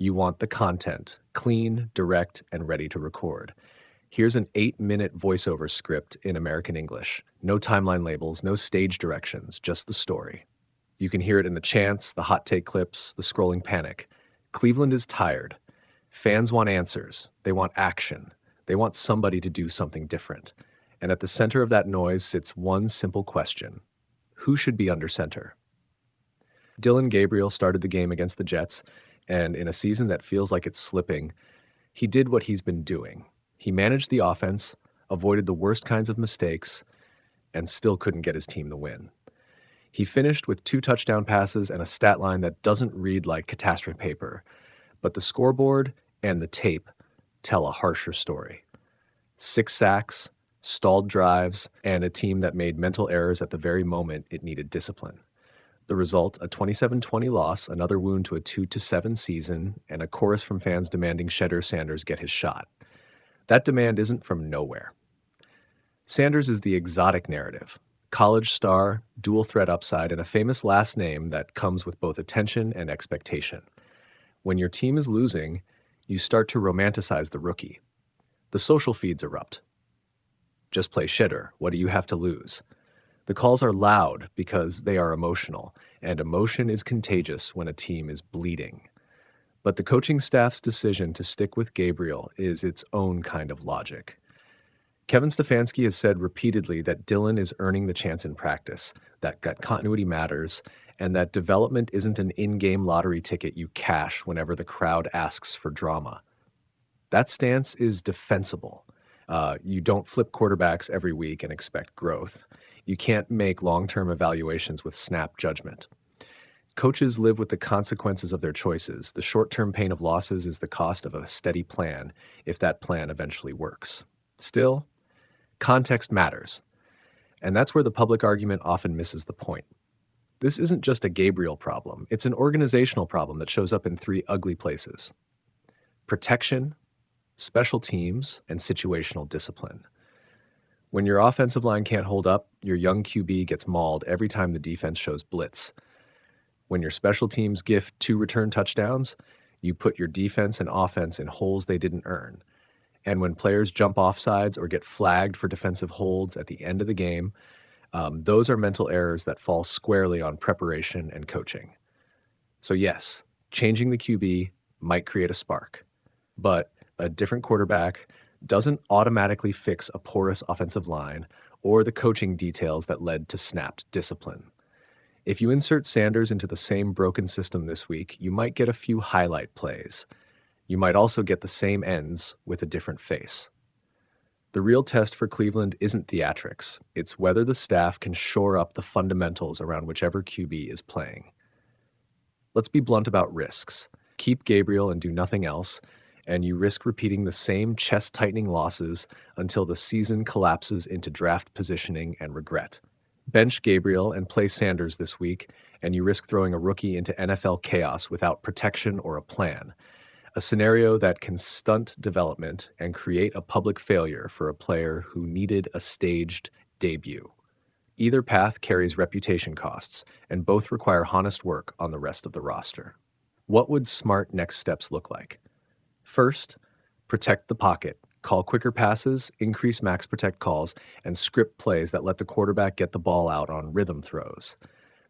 You want the content, clean, direct, and ready to record. Here's an 8-minute voiceover script in American English. No timeline labels, no stage directions, just the story. You can hear it in the chants, the hot take clips, the scrolling panic. Cleveland is tired. Fans want answers. They want action. They want somebody to do something different. And at the center of that noise sits one simple question. Who should be under center? Dillon Gabriel started the game against the Jets, and in a season that feels like it's slipping, he did what he's been doing. He managed the offense, avoided the worst kinds of mistakes, and still couldn't get his team the win. He finished with 2 touchdown passes and a stat line that doesn't read like catastrophe paper, but the scoreboard and the tape tell a harsher story. 6 sacks, stalled drives, and a team that made mental errors at the very moment it needed discipline. The result, a 27-20 loss, another wound to a 2-7 season, and a chorus from fans demanding Shedeur Sanders get his shot. That demand isn't from nowhere. Sanders is the exotic narrative. College star, dual threat upside, and a famous last name that comes with both attention and expectation. When your team is losing, you start to romanticize the rookie. The social feeds erupt. Just play Shedeur. What do you have to lose? The calls are loud because they are emotional, and emotion is contagious when a team is bleeding. But the coaching staff's decision to stick with Gabriel is its own kind of logic. Kevin Stefanski has said repeatedly that Dillon is earning the chance in practice, that gut continuity matters, and that development isn't an in-game lottery ticket you cash whenever the crowd asks for drama. That stance is defensible. You don't flip quarterbacks every week and expect growth. You can't make long-term evaluations with snap judgment. Coaches live with the consequences of their choices. The short-term pain of losses is the cost of a steady plan, if that plan eventually works. Still, context matters. And that's where the public argument often misses the point. This isn't just a Gabriel problem. It's an organizational problem that shows up in 3 ugly places: protection, special teams, and situational discipline. When your offensive line can't hold up, your young QB gets mauled every time the defense shows blitz. When your special teams gift 2 return touchdowns, you put your defense and offense in holes they didn't earn. And when players jump offsides or get flagged for defensive holds at the end of the game, those are mental errors that fall squarely on preparation and coaching. So yes, changing the QB might create a spark, but a different quarterback doesn't automatically fix a porous offensive line or the coaching details that led to snapped discipline. If you insert Sanders into the same broken system this week, you might get a few highlight plays. You might also get the same ends with a different face. The real test for Cleveland isn't theatrics. It's whether the staff can shore up the fundamentals around whichever QB is playing. Let's be blunt about risks. Keep Gabriel and do nothing else, and you risk repeating the same chest-tightening losses until the season collapses into draft positioning and regret. Bench Gabriel and play Sanders this week, and you risk throwing a rookie into NFL chaos without protection or a plan, a scenario that can stunt development and create a public failure for a player who needed a staged debut. Either path carries reputation costs, and both require honest work on the rest of the roster. What would smart next steps look like? First, protect the pocket. Call quicker passes, increase max protect calls, and script plays that let the quarterback get the ball out on rhythm throws.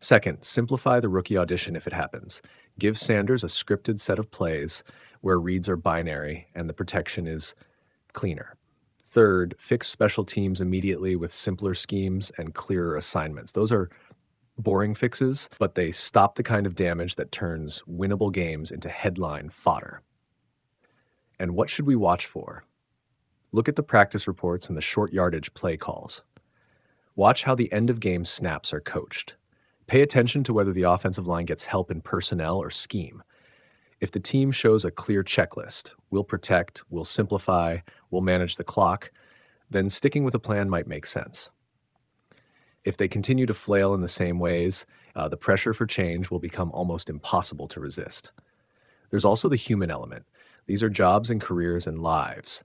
Second, simplify the rookie audition if it happens. Give Sanders a scripted set of plays where reads are binary and the protection is cleaner. Third, fix special teams immediately with simpler schemes and clearer assignments. Those are boring fixes, but they stop the kind of damage that turns winnable games into headline fodder. And what should we watch for? Look at the practice reports and the short yardage play calls. Watch how the end-of-game snaps are coached. Pay attention to whether the offensive line gets help in personnel or scheme. If the team shows a clear checklist, we'll protect, we'll simplify, we'll manage the clock, then sticking with a plan might make sense. If they continue to flail in the same ways, the pressure for change will become almost impossible to resist. There's also the human element. These are jobs and careers and lives.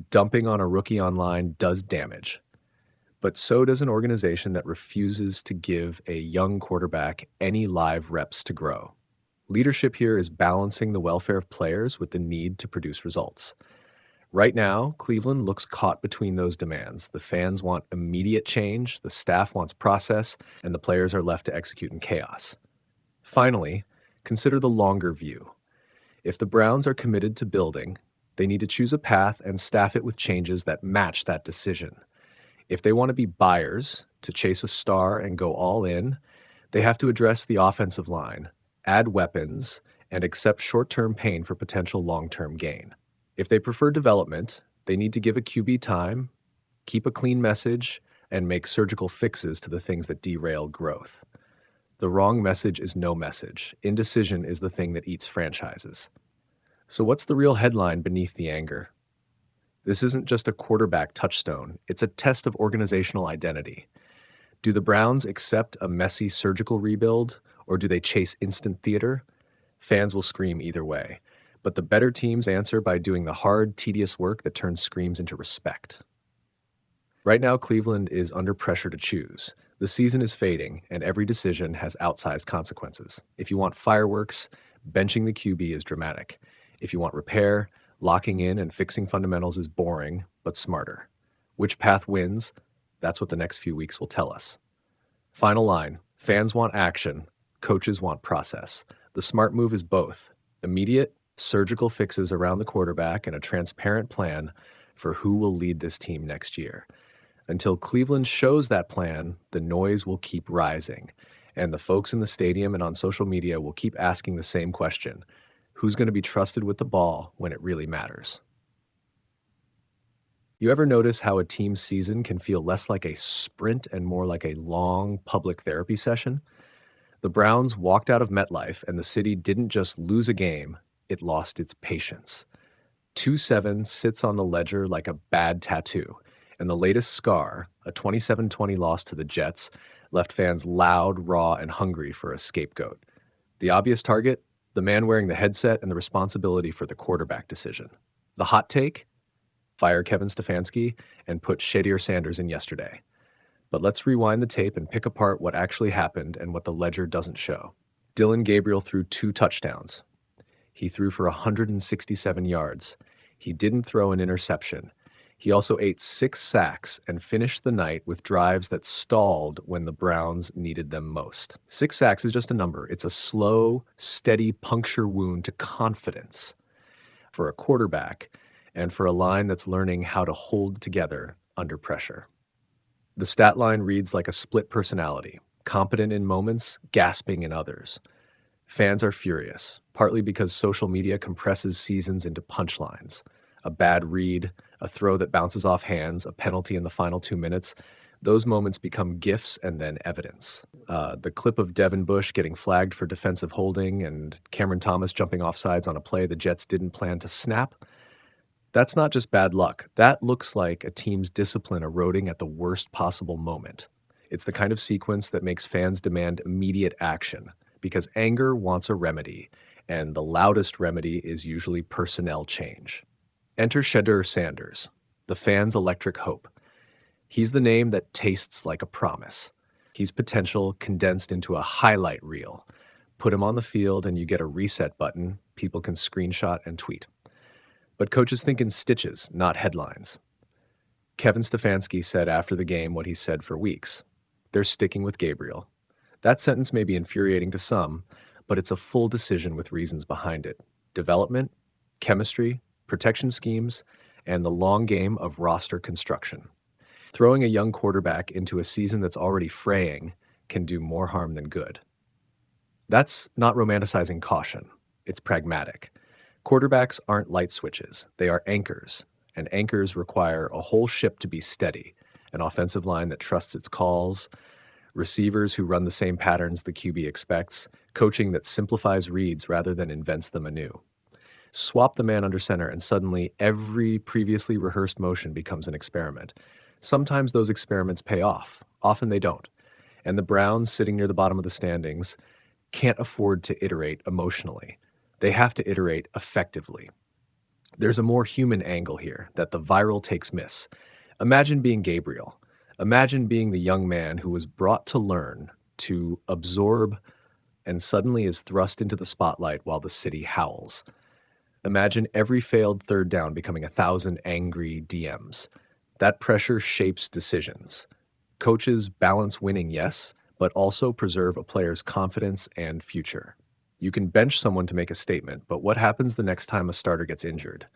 Dumping on a rookie online does damage, but so does an organization that refuses to give a young quarterback any live reps to grow. Leadership here is balancing the welfare of players with the need to produce results. Right now, Cleveland looks caught between those demands. The fans want immediate change, the staff wants process, and the players are left to execute in chaos. Finally, consider the longer view. If the Browns are committed to building, they need to choose a path and staff it with changes that match that decision. If they want to be buyers, to chase a star and go all in, they have to address the offensive line, add weapons, and accept short-term pain for potential long-term gain. If they prefer development, they need to give a QB time, keep a clean message, and make surgical fixes to the things that derail growth. The wrong message is no message. Indecision is the thing that eats franchises. So what's the real headline beneath the anger? This isn't just a quarterback touchstone. It's a test of organizational identity. Do the Browns accept a messy surgical rebuild, or do they chase instant theater? Fans will scream either way. But the better teams answer by doing the hard, tedious work that turns screams into respect. Right now, Cleveland is under pressure to choose. The season is fading, and every decision has outsized consequences. If you want fireworks, benching the QB is dramatic. If you want repair, locking in and fixing fundamentals is boring, but smarter. Which path wins? That's what the next few weeks will tell us. Final line, fans want action, coaches want process. The smart move is both. Immediate, surgical fixes around the quarterback and a transparent plan for who will lead this team next year. Until Cleveland shows that plan, the noise will keep rising, and the folks in the stadium and on social media will keep asking the same question: who's going to be trusted with the ball when it really matters? You ever notice how a team's season can feel less like a sprint and more like a long public therapy session? The Browns walked out of MetLife, and the city didn't just lose a game, it lost its patience. 2-7 sits on the ledger like a bad tattoo, and the latest scar, a 27-20 loss to the Jets, left fans loud, raw, and hungry for a scapegoat. The obvious target? The man wearing the headset and the responsibility for the quarterback decision. The hot take? Fire Kevin Stefanski and put Shedeur Sanders in yesterday. But let's rewind the tape and pick apart what actually happened and what the ledger doesn't show. Dillon Gabriel threw 2 touchdowns. He threw for 167 yards. He didn't throw an interception. He also ate 6 sacks and finished the night with drives that stalled when the Browns needed them most. 6 sacks is just a number. It's a slow, steady puncture wound to confidence for a quarterback and for a line that's learning how to hold together under pressure. The stat line reads like a split personality, competent in moments, gasping in others. Fans are furious, partly because social media compresses seasons into punchlines. A bad read, a throw that bounces off hands, a penalty in the final 2 minutes. Those moments become gifs and then evidence. The clip of Devin Bush getting flagged for defensive holding and Cameron Thomas jumping off sides on a play the Jets didn't plan to snap. That's not just bad luck. That looks like a team's discipline eroding at the worst possible moment. It's the kind of sequence that makes fans demand immediate action, because anger wants a remedy, and the loudest remedy is usually personnel change. Enter Shedeur Sanders, the fans' electric hope. He's the name that tastes like a promise. He's potential condensed into a highlight reel. Put him on the field and you get a reset button people can screenshot and tweet. But coaches think in stitches, not headlines. Kevin Stefanski said after the game what he said for weeks. They're sticking with Gabriel. That sentence may be infuriating to some, but it's a full decision with reasons behind it. Development, chemistry, protection schemes, and the long game of roster construction. Throwing a young quarterback into a season that's already fraying can do more harm than good. That's not romanticizing caution. It's pragmatic. Quarterbacks aren't light switches. They are anchors, and anchors require a whole ship to be steady, an offensive line that trusts its calls, receivers who run the same patterns the QB expects, coaching that simplifies reads rather than invents them anew. Swap the man under center, and suddenly every previously rehearsed motion becomes an experiment. Sometimes those experiments pay off. Often they don't. And the Browns, sitting near the bottom of the standings, can't afford to iterate emotionally. They have to iterate effectively. There's a more human angle here that the viral takes miss. Imagine being Gabriel. Imagine being the young man who was brought to learn, to absorb and suddenly is thrust into the spotlight while the city howls. Imagine every failed third down becoming 1,000 angry DMs. That pressure shapes decisions. Coaches balance winning, yes, but also preserve a player's confidence and future. You can bench someone to make a statement, but what happens the next time a starter gets injured?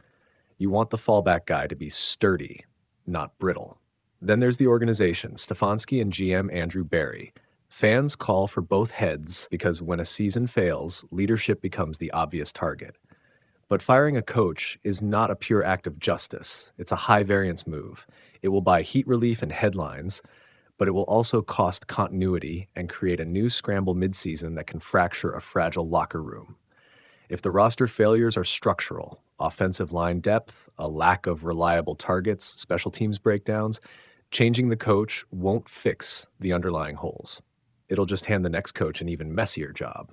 You want the fallback guy to be sturdy, not brittle. Then there's the organization, Stefanski and GM Andrew Barry. Fans call for both heads because when a season fails, leadership becomes the obvious target. But firing a coach is not a pure act of justice. It's a high-variance move. It will buy heat relief and headlines, but it will also cost continuity and create a new scramble midseason that can fracture a fragile locker room. If the roster failures are structural, offensive line depth, a lack of reliable targets, special teams breakdowns, changing the coach won't fix the underlying holes. It'll just hand the next coach an even messier job.